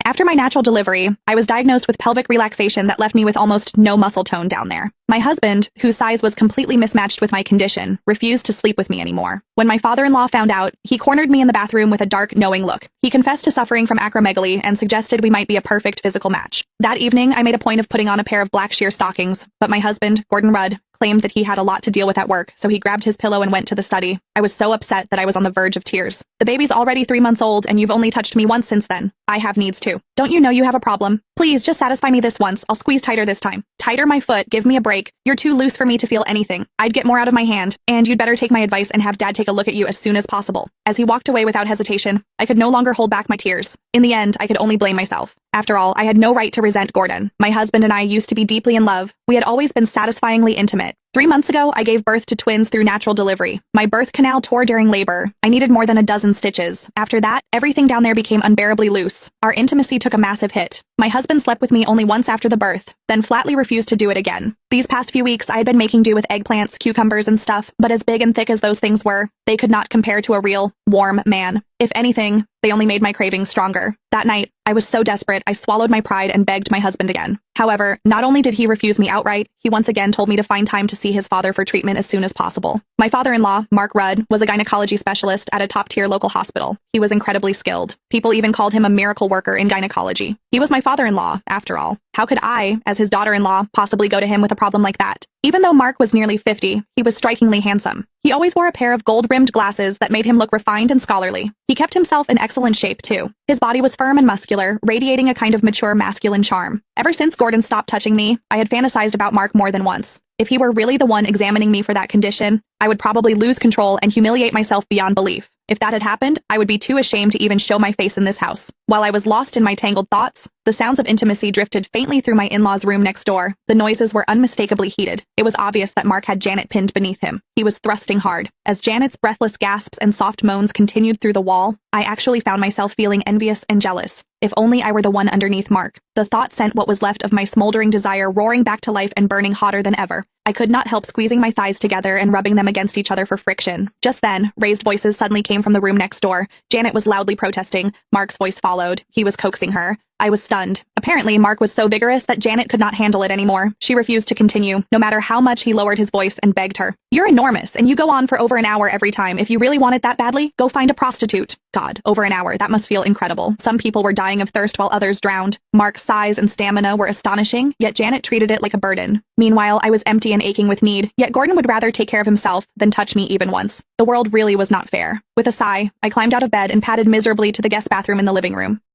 After my natural delivery, I was diagnosed with pelvic relaxation that left me with almost no muscle tone down there. My husband, whose size was completely mismatched with my condition, refused to sleep with me anymore. When my father-in-law found out, he cornered me in the bathroom with a dark, knowing look. He confessed to suffering from acromegaly and suggested we might be a perfect physical match. That evening, I made a point of putting on a pair of black sheer stockings, but my husband, Gordon Rudd, claimed that he had a lot to deal with at work, so he grabbed his pillow and went to the study. I was so upset that I was on the verge of tears. The baby's already 3 months old, and you've only touched me once since then. I have needs too. Don't you know you have a problem? Please, just satisfy me this once. I'll squeeze tighter this time. Tighter my foot, give me a break. You're too loose for me to feel anything. I'd get more out of my hand, and you'd better take my advice and have Dad take a look at you as soon as possible. As he walked away without hesitation, I could no longer hold back my tears. In the end, I could only blame myself. After all, I had no right to resent Gordon. My husband and I used to be deeply in love. We had always been satisfyingly intimate. 3 months ago, I gave birth to twins through natural delivery. My birth canal tore during labor. I needed more than a dozen stitches. After that, everything down there became unbearably loose. Our intimacy took a massive hit. My husband slept with me only once after the birth, then flatly refused to do it again. These past few weeks, I had been making do with eggplants, cucumbers, and stuff, but as big and thick as those things were, they could not compare to a real, warm man. If anything, they only made my cravings stronger. That night, I was so desperate, I swallowed my pride and begged my husband again. However, not only did he refuse me outright, he once again told me to find time to see his father for treatment as soon as possible. My father-in-law, Mark Rudd, was a gynecology specialist at a top-tier local hospital. He was incredibly skilled. People even called him a miracle worker in gynecology. He was my father-in-law, after all. How could I, as his daughter-in-law, possibly go to him with a problem like that? Even though Mark was nearly 50, he was strikingly handsome. He always wore a pair of gold-rimmed glasses that made him look refined and scholarly. He kept himself in excellent shape, too. His body was firm and muscular, radiating a kind of mature masculine charm. Ever since Gordon stopped touching me, I had fantasized about Mark more than once. If he were really the one examining me for that condition, I would probably lose control and humiliate myself beyond belief. If that had happened, I would be too ashamed to even show my face in this house. While I was lost in my tangled thoughts, the sounds of intimacy drifted faintly through my in-laws' room next door. The noises were unmistakably heated. It was obvious that Mark had Janet pinned beneath him. He was thrusting hard. As Janet's breathless gasps and soft moans continued through the wall, I actually found myself feeling envious and jealous. If only I were the one underneath Mark. The thought sent what was left of my smoldering desire roaring back to life and burning hotter than ever. I could not help squeezing my thighs together and rubbing them against each other for friction. Just then, raised voices suddenly came from the room next door. Janet was loudly protesting. Mark's voice followed. He was coaxing her. I was stunned. Apparently, Mark was so vigorous that Janet could not handle it anymore. She refused to continue, no matter how much he lowered his voice and begged her. You're enormous, and you go on for over an hour every time. If you really want it that badly, go find a prostitute. God, over an hour, that must feel incredible. Some people were dying of thirst while others drowned. Mark's size and stamina were astonishing, yet Janet treated it like a burden. Meanwhile, I was empty and aching with need, yet Gordon would rather take care of himself than touch me even once. The world really was not fair. With a sigh, I climbed out of bed and padded miserably to the guest bathroom in the living room.